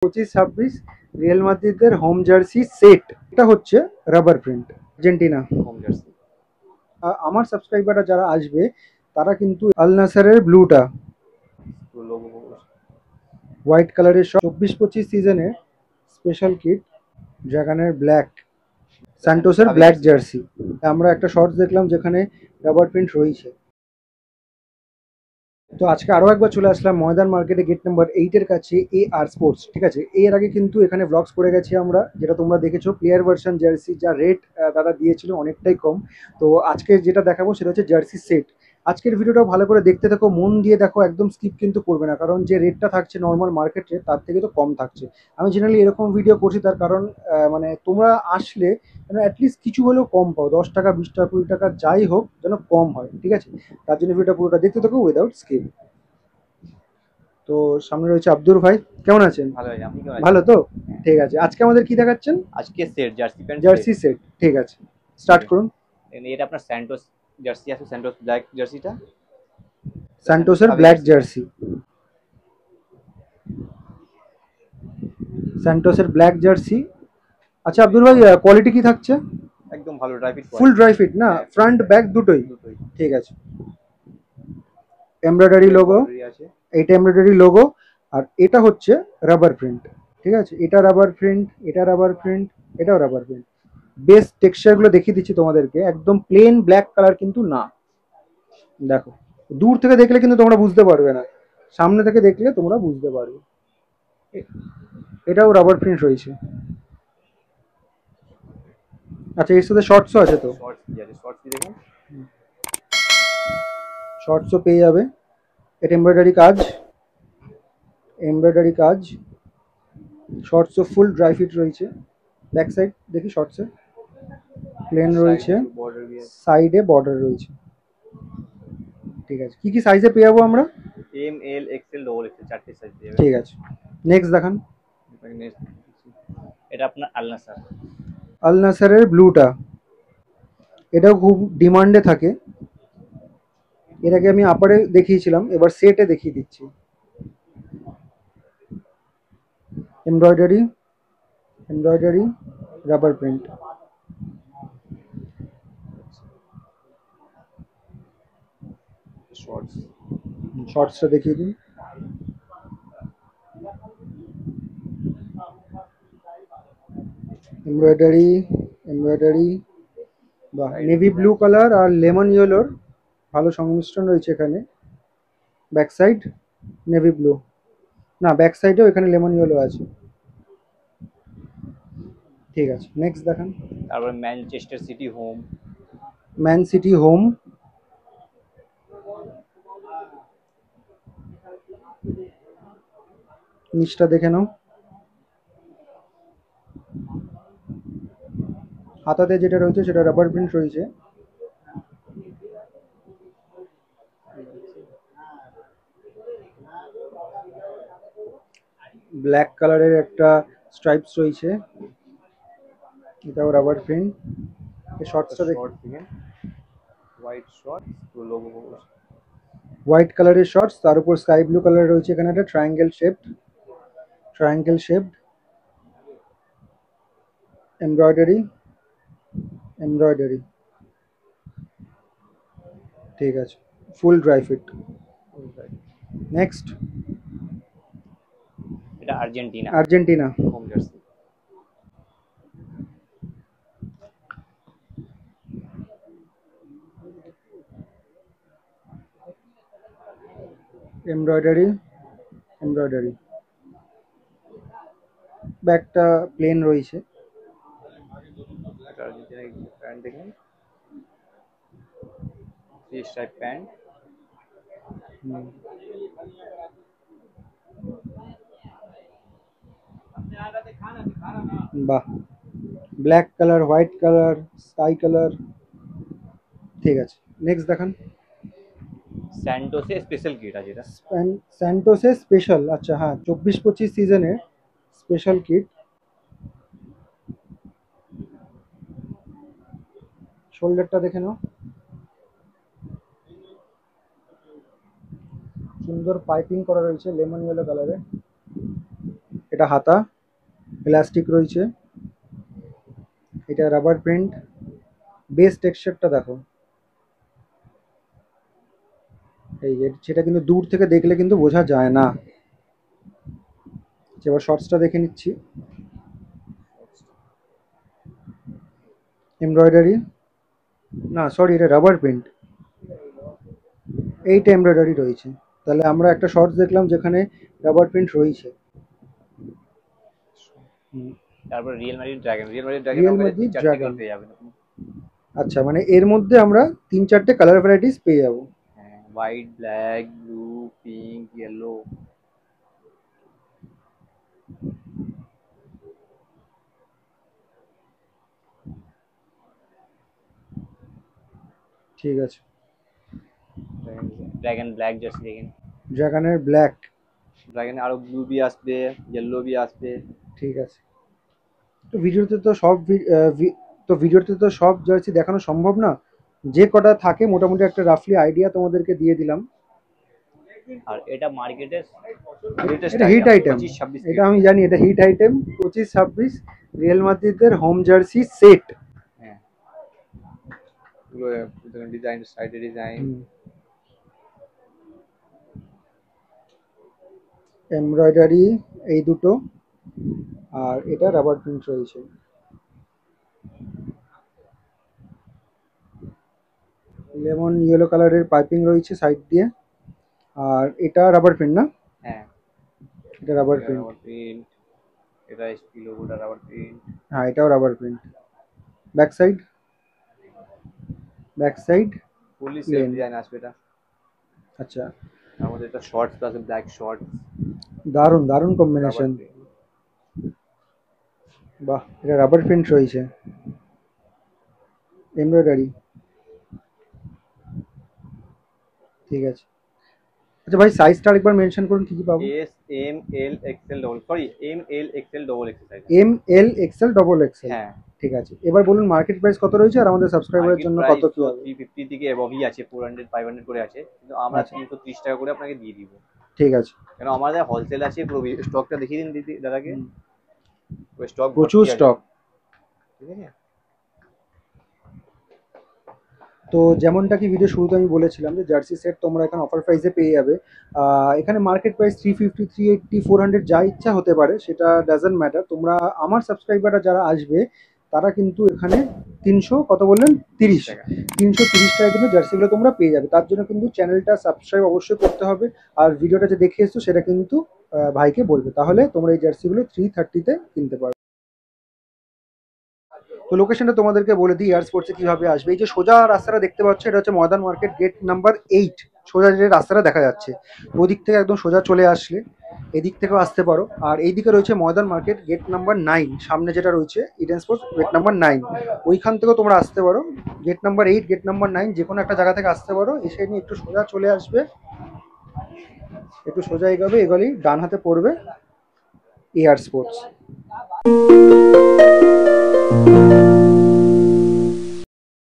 25-26 Real মাদ্রিদের home jersey set. এটা হচ্ছে rubber print Argentina home jersey. আমার সাবস্ক্রাইবাররা যারা আসবে তারা কিন্তু আল নাসারের ব্লুটা লোগো হোয়াইট কালারের 24-25 সিজনের স্পেশাল কিট ড্রাগনের ব্ল্যাক স্যান্টোসের ব্ল্যাক জার্সি। আমরা একটা শর্টস দেখলাম যেখানে রাবার প্রিন্ট রয়েছে। তো আজকে আরও একবার চলে আসলাম ময়দান মার্কেটে গেট নাম্বার 8-এর কাছে আর স্পোর্টস। ঠিক আছে, এর আগে কিন্তু এখানে ব্লগস করে গেছি আমরা, যেটা তোমরা দেখেছো প্লেয়ার ভার্সন জার্সি, যা রেট দাদা দিয়েছিল অনেকটাই কম। তো আজকে যেটা দেখাবো সেটা হচ্ছে জার্সি সেট। আজকের ভিডিওটাও ভালো করে দেখতে থাকো, মন দিয়ে দেখো, একদম স্কিপ কিন্তু করবে না, কারণ যে রেটটা থাকছে নর্মাল মার্কেট রেট তার থেকে তো কম থাকছে। আমি জেনারেলি এরকম ভিডিও করছি তার কারণ মানে তোমরা আসলে যেন অ্যাটলিস্ট কিছু হলেও কম পাও, 10 টাকা 20 টাকা 20 টাকা যাই হোক যেন কম হয়। ঠিক আছে, তার জন্য ভিডিওটা পুরোটা দেখতে থাকো উইদাউট স্কিপ। তো সামনে রয়েছে আব্দুর ভাই, কেমন আছেন? ভালো ভাই, আপনি কেমন আছেন? ভালো তো? ঠিক আছে, আজকে আমাদের কি দেখাচ্ছেন? আজকে set jersey pant jersey set. ঠিক আছে, স্টার্ট করুন। এটা আপনার স্যান্টোস জার্সি আছে, স্যান্টোস ব্ল্যাক জার্সিটা, স্যান্টোসের ব্ল্যাক জার্সি, স্যান্টোসের ব্ল্যাক জার্সি। আচ্ছা আব্দুল ভাই, কোয়ালিটি কি থাকছে? একদম ভালো dry fit, full dry fit না? ফ্রন্ট ব্যাক দুটোই? দুটোই ঠিক আছে। এমব্রয়ডারি লোগো, আছে। এইটা এমব্রয়ডারি লোগো, আর এটা হচ্ছে রাবার প্রিন্ট। ঠিক আছে, এটা রাবার প্রিন্ট, এটা রাবার প্রিন্ট, এটাও রাবার প্রিন্ট। বেস টেক্সচারগুলো দেখিয়ে দিচ্ছি তোমাদেরকে, একদম প্লেন ব্ল্যাক কালার কিন্তু না। দেখো, দূর থেকে দেখলে কিন্তু তোমরা বুঝতে পারবে না, সামনে থেকে দেখলে তোমরা বুঝতে পারবে। এটাও রাবার প্রিন্ট রয়েছে। আচ্ছা, এর সাথে শর্টসও আছে তো? শর্টস কি আছে, শর্টস কি দেখুন, শর্টসও পেয়ে যাবে। এটা এমব্রয়ডারি কাজ, এমব্রয়ডারি কাজ। শর্টসও ফুল ড্রাই ফিট রয়েছে। ব্যাক সাইড দেখি, শর্টসে প্লেন রয়েছে, বর্ডার বি আছে, সাইডে বর্ডার রয়েছে। ঠিক আছে, কি কি সাইজে পেয়ে যাবো আমরা? M L XL double XL, চারটে সাইজ দিয়ে ঠিক আছে, নেক্সট দেখান। এটা আপনার আল নাসার। আল নাসারের ব্লুটা, এটাও খুব ডিমান্ডে থাকে। এর আগে আমি আপারে দেখিয়েছিলাম, এবার সেটে দেখিয়ে দিচ্ছি। Embroidery, embroidery, rubber print. Shorts, শর্টসটা দেখিয়ে দিন। এমব্রয়ডারি, এমব্রয়ডারি, বাহ, নেভি ব্লু কালার আর লেমন ইয়েলোর ভালো সংমিশ্রণ রয়েছে এখানে। ব্যাক সাইড নেভি ব্লু, না ব্যাক সাইডেও এখানে লেমন ইয়েলো আছে। ঠিক আছে, নেক্সট দেখান। তারপর Manchester city home, man city home, নিচটা দেখে নাও। হাতাতে যেটা রয়েছে সেটা রাবার প্রিন্ট রয়েছে। ব্ল্যাক কালারের একটা স্ট্রাইপস রয়েছে, এটাও রাবার প্রিন্ট। এই শর্টসটা দেখি। শর্ট থেকে হোয়াইট শর্ট, লোগো হোয়াইট কালারের শর্টস, তার উপর স্কাই ব্লু কালার রয়েছে এখানে একটা triangle shaped, triangle shaped embroidery, embroidery. ঠিক আছে, ফুল ড্রাই ফিট। নেক্সট, এটা Argentina Argentina home jersey. Embroidery, embroidery. ব্যাকটা প্লেন রয়েছে। এটা আর্জেন্টিনা প্যান্ট দেখুন, থ্রি স্ট্রাইপ প্যান্ট, বাহ, black colour, white colour, sky colour. ঠিক আছে, নেক্সট দেখান। স্যান্টোসে স্পেশাল কিট আছে এটা। স্যান্টোসের স্পেশাল, আচ্ছা হ্যাঁ, 24-25 সিজনের স্পেশাল কিট। শোল্ডারটা দেখে নাও, সুন্দর পাইপিং করা রয়েছে লেমন ইয়েলো কালারে। এটা হাতা, ইলাস্টিক রয়েছে, এটা রাবার প্রিন্ট। বেস টেক্সচারটা দেখো, এই যে সেটা কিন্তু দূর থেকে দেখলে কিন্তু বোঝা যায় না। এবার শর্টসটা দেখে নিচ্ছি। এমব্রয়ডারি, না সরি, এটা রাবার প্রিন্ট, এইটা এমব্রয়ডারি রয়েছে। তাহলে আমরা একটা শর্টস দেখলাম যেখানে রাবার প্রিন্ট রয়েছে। তারপর রিয়েল মাদ্রিদ ড্রাগন রিয়েল আমাদের মাদ্রিদ 3-4টে ড্রাগন, কালার পেয়ে যাবেন আপনি। আচ্ছা মানে এর মধ্যে আমরা 3-4টে কালার ভ্যারাইটিস পেয়ে যাবো। হ্যাঁ, white, black, blue, pink, yellow. ঠিক আছে, ড্রাগন ব্ল্যাক জার্সি দেখেন। ড্রাগনের ব্ল্যাক, ড্রাগনে আরো ব্লু বি আসবে, ইয়েলো বি আসবে। ঠিক আছে। তো ভিডিওতে তো সব তো ভিডিওতে তো সব জার্সি দেখানো সম্ভব না, যে কটা থাকে মোটামুটি একটা রাফলি আইডিয়া তোমাদেরকে দিয়ে দিলাম। আর এটা মার্কেটের লেটেস্ট এটা হিট আইটেম, আইটেম, 25-26 এটা পিস। আমি জানি, এটা হিট আইটেম। 25-26 রিয়েল মাদ্রিদের হোম জার্সি সেট। হ্যাঁ, পুরো ডিজাইন, সাইডে ডিজাইন। এমব্রয়ডারি এই দুটো, আর এটা রাবার প্রিন্ট রয়েছে। লেমন ইয়েলো কালারের পাইপিং রয়েছে সাইড দিয়ে, আর এটা রাবার প্রিন্ট না? হ্যাঁ, এটা রাবার এটা প্রিন্ট, রাবার প্রিন্ট, এটা এসপি লোগোটা রাবার প্রিন্ট। হ্যাঁ এটাও rubber print. Back side, back side fully self plain. Design আসবে এটা। আচ্ছা, আমাদের এটা শর্টস আছে, ব্ল্যাক শর্টস, দারুণ দারুণ রাবার কম্বিনেশন। প্রিন্ট। বাহ, এটা রাবার প্রিন্ট রয়েছে, এমব্রয়ডারি, ঠিক আছে। আচ্ছা ভাই, সাইজটা আরেকবার মেনশন করুন, কি কি পাবো? S, M, L, XL double, sorry M, L, XL double XL size. M L XL double XL, হ্যাঁ, ঠিক আছে। এবার বলুন মার্কেট প্রাইস কত রয়েছে আর আমাদের সাবস্ক্রাইবারের মার্কেট জন্য কত প্রাইস কি তো হবে? 350 থেকে এবভই আছে, 400 500 করে আছে, কিন্তু আমরা আচ্ছা 330 টাকা করে আপনাকে দিয়ে দিব। ঠিক আছে। কেন আমাদের হোলসেল আছে, পুরো স্টকটা দেখিয়ে দিন দিদি দাদাকে। হুম, পুরো স্টক প্রচুর ভর্তি আছে, স্টক। ঠিক আছে। তো যেমনটা কি ভিডিও শুরুতে আমি বলেছিলাম যে জার্সি সেট তোমরা এখানে অফার প্রাইসে পেয়ে যাবে। এখানে মার্কেট প্রাইস 350, 380, 400 যা ইচ্ছা হতে পারে, সেটা ডাজন্ট ম্যাটার। তোমরা আমার সাবস্ক্রাইবাররা যারা আসবে তারা কিন্তু এখানে 300 কত বললেন, 30 টাকা। 330 টাকা কিন্তু জার্সিগুলো তোমরা পেয়ে যাবে। তার জন্য কিন্তু চ্যানেলটা সাবস্ক্রাইব অবশ্যই করতে হবে, আর ভিডিওটা যে দেখে এসছো সেটা কিন্তু ভাইকে বলবে, তাহলে তোমরা এই জার্সিগুলো 330-তে কিনতে পারবে। তো লোকেশনটা তোমাদেরকে বলে দিই, এয়ার স্পোর্টসে কিভাবে আসবে। এই যে সোজা রাস্তাটা দেখতে পাচ্ছ, এটা হচ্ছে ময়দান মার্কেট গেট নাম্বার 8। সোজা যে রাস্তাটা দেখা যাচ্ছে ওদিক থেকে একদম সোজা চলে আসলে এদিক থেকেও আসতে পারো। আর এইদিকে রয়েছে ময়দান মার্কেট গেট নাম্বার 9, সামনে যেটা রয়েছে ইডেন স্পোর্টস গেট নাম্বার 9, ওইখান থেকেও তোমরা আসতে পারো। গেট নাম্বার 8, গেট নাম্বার 9 যে কোনো একটা জায়গা থেকে আসতে পারো। এসে নিয়ে একটু সোজা চলে আসবে, একটু সোজা এগোবে, এগোলেই ডান হাতে পড়বে এয়ার স্পোর্টস।